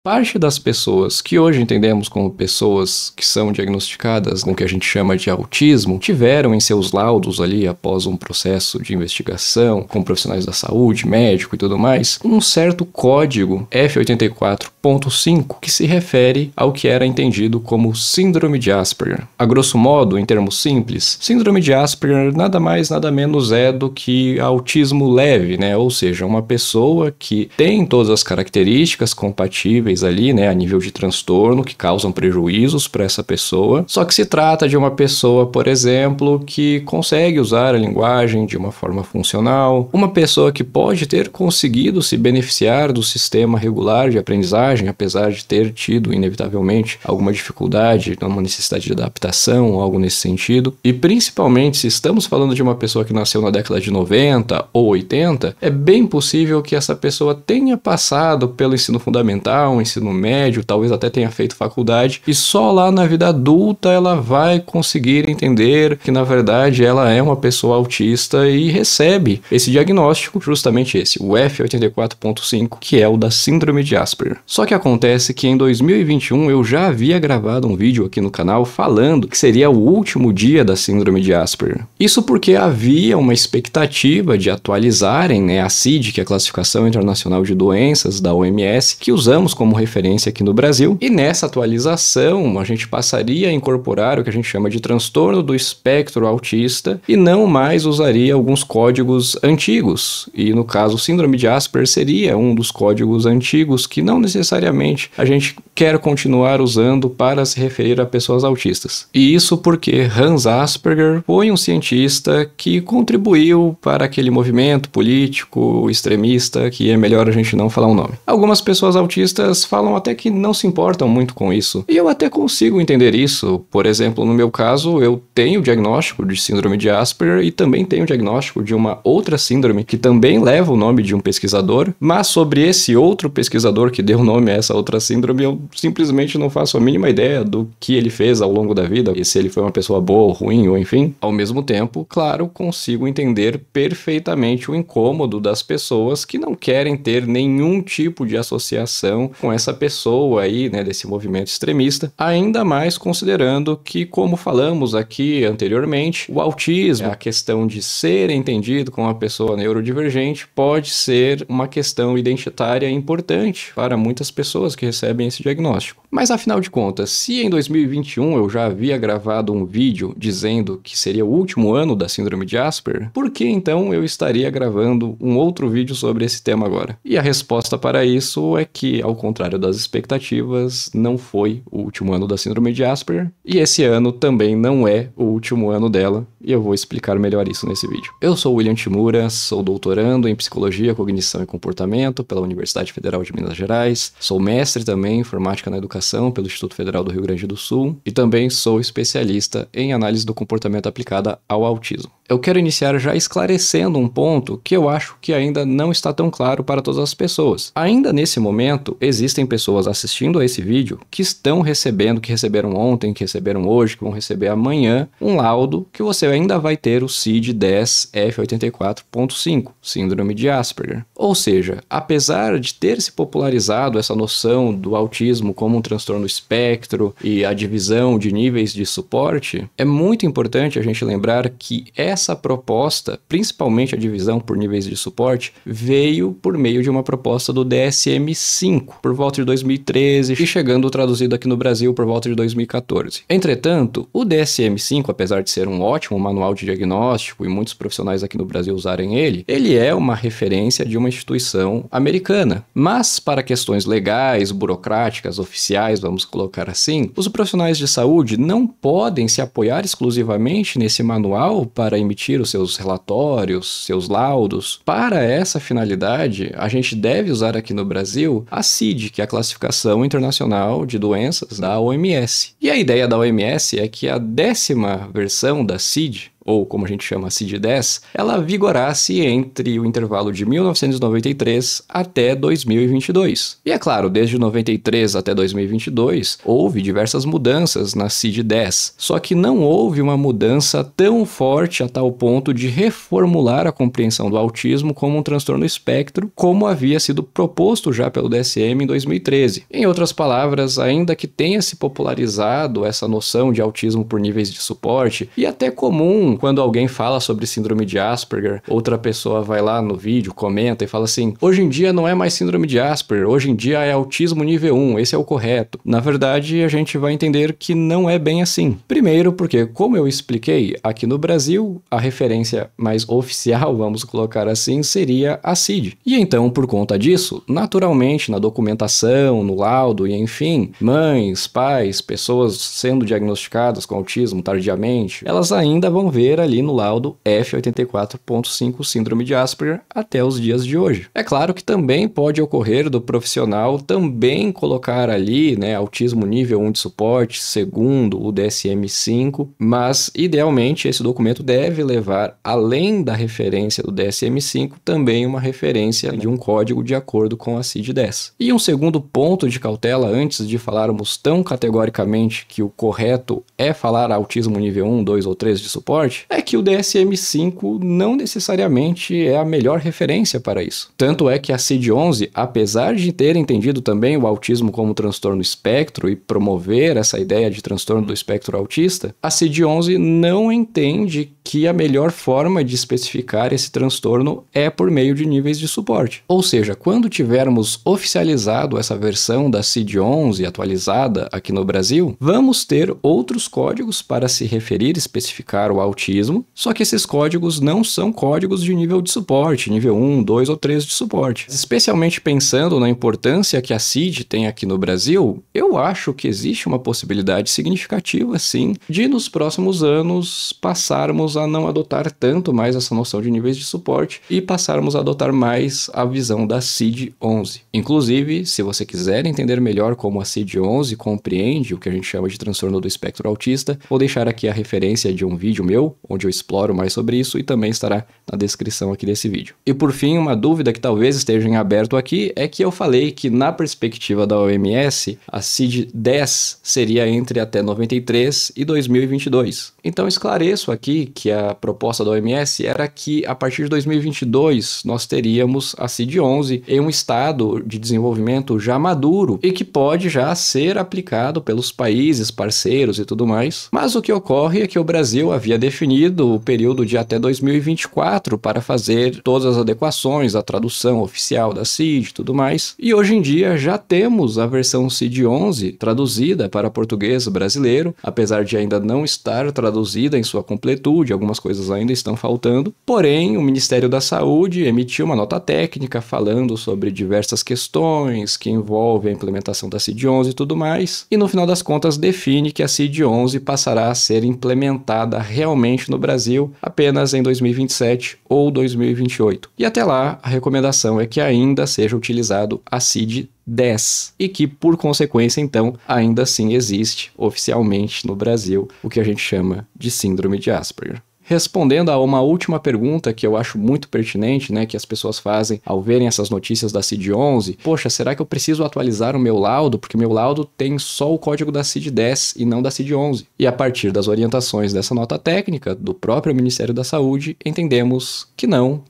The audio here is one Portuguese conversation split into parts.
Parte das pessoas que hoje entendemos como pessoas que são diagnosticadas no que a gente chama de autismo, tiveram em seus laudos ali, após um processo de investigação com profissionais da saúde, médico e tudo mais, um certo código F84.5 que se refere ao que era entendido como síndrome de Asperger. A grosso modo, em termos simples, síndrome de Asperger nada mais nada menos é do que autismo leve, né? Ou seja, uma pessoa que tem todas as características compatíveis ali, né, a nível de transtorno, que causam prejuízos para essa pessoa, só que se trata de uma pessoa, por exemplo, que consegue usar a linguagem de uma forma funcional, uma pessoa que pode ter conseguido se beneficiar do sistema regular de aprendizagem, apesar de ter tido, inevitavelmente, alguma dificuldade, uma necessidade de adaptação, algo nesse sentido, e principalmente se estamos falando de uma pessoa que nasceu na década de 90 ou 80, é bem possível que essa pessoa tenha passado pelo ensino fundamental, ensino médio, talvez até tenha feito faculdade, e só lá na vida adulta ela vai conseguir entender que na verdade ela é uma pessoa autista e recebe esse diagnóstico, justamente esse, o F84.5, que é o da síndrome de Asperger. Só que acontece que em 2021 eu já havia gravado um vídeo aqui no canal falando que seria o último dia da síndrome de Asperger. Isso porque havia uma expectativa de atualizarem, né, a CID, que é a Classificação Internacional de Doenças da OMS, que usamos como referência aqui no Brasil, e nessa atualização a gente passaria a incorporar o que a gente chama de transtorno do espectro autista e não mais usaria alguns códigos antigos, e no caso síndrome de Asperger seria um dos códigos antigos que não necessariamente a gente quer continuar usando para se referir a pessoas autistas. E isso porque Hans Asperger foi um cientista que contribuiu para aquele movimento político extremista que é melhor a gente não falar o nome. Algumas pessoas autistas falam até que não se importam muito com isso. E eu até consigo entender isso. Por exemplo, no meu caso, eu tenho o diagnóstico de síndrome de Asperger e também tenho o diagnóstico de uma outra síndrome que também leva o nome de um pesquisador, mas sobre esse outro pesquisador que deu nome a essa outra síndrome, eu simplesmente não faço a mínima ideia do que ele fez ao longo da vida, e se ele foi uma pessoa boa ou ruim, ou enfim. Ao mesmo tempo, claro, consigo entender perfeitamente o incômodo das pessoas que não querem ter nenhum tipo de associação com essa pessoa aí, né, desse movimento extremista, ainda mais considerando que, como falamos aqui anteriormente, o autismo, a questão de ser entendido como uma pessoa neurodivergente, pode ser uma questão identitária importante para muitas pessoas que recebem esse diagnóstico. Mas afinal de contas, se em 2021 eu já havia gravado um vídeo dizendo que seria o último ano da síndrome de Asperger, por que então eu estaria gravando um outro vídeo sobre esse tema agora? E a resposta para isso é que, ao contrário das expectativas, não foi o último ano da síndrome de Asperger, e esse ano também não é o último ano dela, e eu vou explicar melhor isso nesse vídeo. Eu sou William Timura, sou doutorando em Psicologia, Cognição e Comportamento pela Universidade Federal de Minas Gerais, sou mestre também em Informática na Educação pelo Instituto Federal do Rio Grande do Sul e também sou especialista em análise do comportamento aplicada ao autismo. Eu quero iniciar já esclarecendo um ponto que eu acho que ainda não está tão claro para todas as pessoas. Ainda nesse momento, existem pessoas assistindo a esse vídeo que estão recebendo, que receberam ontem, que receberam hoje, que vão receber amanhã, um laudo que você ainda vai ter o CID-10 F84.5, Síndrome de Asperger. Ou seja, apesar de ter se popularizado essa noção do autismo como um transtorno espectro e a divisão de níveis de suporte, é muito importante a gente lembrar que essa proposta, principalmente a divisão por níveis de suporte, veio por meio de uma proposta do DSM-5, por volta de 2013, e chegando traduzido aqui no Brasil por volta de 2014. Entretanto, o DSM-5, apesar de ser um ótimo manual de diagnóstico e muitos profissionais aqui no Brasil usarem ele é uma referência de uma instituição americana. Mas, para questões legais, burocráticas, oficiais, vamos colocar assim, os profissionais de saúde não podem se apoiar exclusivamente nesse manual para emitir os seus relatórios, seus laudos. Para essa finalidade, a gente deve usar aqui no Brasil a CID, que é a Classificação Internacional de Doenças da OMS. E a ideia da OMS é que a 10ª versão da CID, ou como a gente chama CID-10, ela vigorasse entre o intervalo de 1993 até 2022. E é claro, desde 93 até 2022, houve diversas mudanças na CID-10, só que não houve uma mudança tão forte a tal ponto de reformular a compreensão do autismo como um transtorno espectro, como havia sido proposto já pelo DSM em 2013. Em outras palavras, ainda que tenha se popularizado essa noção de autismo por níveis de suporte, e até comum quando alguém fala sobre síndrome de Asperger, outra pessoa vai lá no vídeo, comenta e fala assim: hoje em dia não é mais síndrome de Asperger, hoje em dia é autismo nível 1, esse é o correto. Na verdade, a gente vai entender que não é bem assim. Primeiro porque, como eu expliquei, aqui no Brasil, a referência mais oficial, vamos colocar assim, seria a CID. E então, por conta disso, naturalmente, na documentação, no laudo e enfim, mães, pais, pessoas sendo diagnosticadas com autismo tardiamente, elas ainda vão ver ali no laudo F84.5 síndrome de Asperger até os dias de hoje. É claro que também pode ocorrer do profissional também colocar ali, né, autismo nível 1 de suporte, segundo o DSM-5, mas idealmente esse documento deve levar, além da referência do DSM-5, também uma referência de um código de acordo com a CID-10. E um segundo ponto de cautela antes de falarmos tão categoricamente que o correto é falar autismo nível 1, 2 ou 3 de suporte, é que o DSM-5 não necessariamente é a melhor referência para isso. Tanto é que a CID-11, apesar de ter entendido também o autismo como transtorno espectro e promover essa ideia de transtorno do espectro autista, a CID-11 não entende que a melhor forma de especificar esse transtorno é por meio de níveis de suporte. Ou seja, quando tivermos oficializado essa versão da CID-11 atualizada aqui no Brasil, vamos ter outros códigos para se referir e especificar o autismo, só que esses códigos não são códigos de nível de suporte, nível 1, 2 ou 3 de suporte. Especialmente pensando na importância que a CID tem aqui no Brasil, eu acho que existe uma possibilidade significativa, sim, de nos próximos anos passarmos a não adotar tanto mais essa noção de níveis de suporte e passarmos a adotar mais a visão da CID-11. Inclusive, se você quiser entender melhor como a CID-11 compreende o que a gente chama de transtorno do espectro autista, vou deixar aqui a referência de um vídeo meu, onde eu exploro mais sobre isso e também estará na descrição aqui desse vídeo. E por fim, uma dúvida que talvez esteja em aberto aqui é que eu falei que na perspectiva da OMS, a CID-10 seria entre até 93 e 2022. Então esclareço aqui que a proposta da OMS era que a partir de 2022 nós teríamos a CID-11 em um estado de desenvolvimento já maduro e que pode já ser aplicado pelos países parceiros e tudo mais. Mas o que ocorre é que o Brasil havia definido o período de até 2024 para fazer todas as adequações, a tradução oficial da CID e tudo mais. E hoje em dia já temos a versão CID-11 traduzida para português brasileiro, apesar de ainda não estar traduzida em sua completude, algumas coisas ainda estão faltando. Porém, o Ministério da Saúde emitiu uma nota técnica falando sobre diversas questões que envolvem a implementação da CID-11 e tudo mais, e no final das contas define que a CID-11 passará a ser implementada realmente no Brasil apenas em 2027 ou 2028. E até lá, a recomendação é que ainda seja utilizado a CID-10 e que, por consequência, então, ainda assim existe oficialmente no Brasil o que a gente chama de síndrome de Asperger. Respondendo a uma última pergunta que eu acho muito pertinente, né, que as pessoas fazem ao verem essas notícias da CID-11, poxa, será que eu preciso atualizar o meu laudo? Porque meu laudo tem só o código da CID-10 e não da CID-11. E a partir das orientações dessa nota técnica do próprio Ministério da Saúde, entendemos que não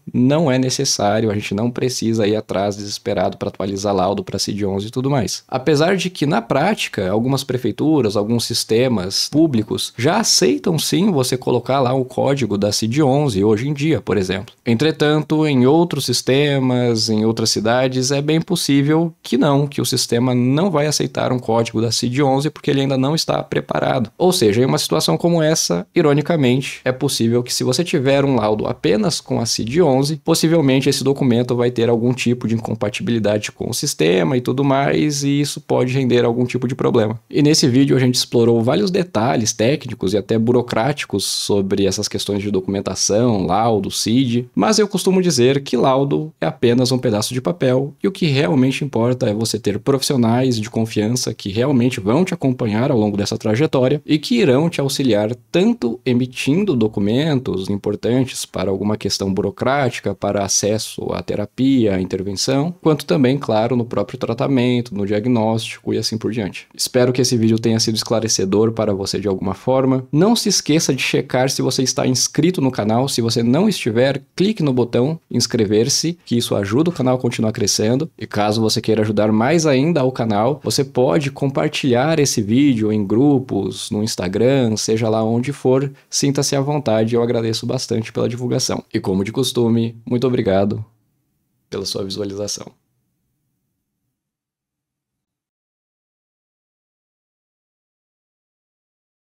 é necessário, a gente não precisa ir atrás desesperado para atualizar laudo para CID-11 e tudo mais. Apesar de que na prática, algumas prefeituras, alguns sistemas públicos já aceitam sim você colocar lá o código da CID-11 hoje em dia, por exemplo. Entretanto, em outros sistemas, em outras cidades, é bem possível que o sistema não vai aceitar um código da CID-11 porque ele ainda não está preparado. Ou seja, em uma situação como essa, ironicamente, é possível que se você tiver um laudo apenas com a CID-11, possivelmente esse documento vai ter algum tipo de incompatibilidade com o sistema e tudo mais, e isso pode render algum tipo de problema. E nesse vídeo a gente explorou vários detalhes técnicos e até burocráticos sobre essas questões questões de documentação, laudo, CID, mas eu costumo dizer que laudo é apenas um pedaço de papel e o que realmente importa é você ter profissionais de confiança que realmente vão te acompanhar ao longo dessa trajetória e que irão te auxiliar tanto emitindo documentos importantes para alguma questão burocrática, para acesso à terapia, à intervenção, quanto também, claro, no próprio tratamento, no diagnóstico e assim por diante. Espero que esse vídeo tenha sido esclarecedor para você de alguma forma. Não se esqueça de checar se você está inscrito no canal. Se você não estiver, clique no botão inscrever-se, que isso ajuda o canal a continuar crescendo. E caso você queira ajudar mais ainda ao canal, você pode compartilhar esse vídeo em grupos, no Instagram, seja lá onde for. Sinta-se à vontade, eu agradeço bastante pela divulgação. E como de costume, muito obrigado pela sua visualização.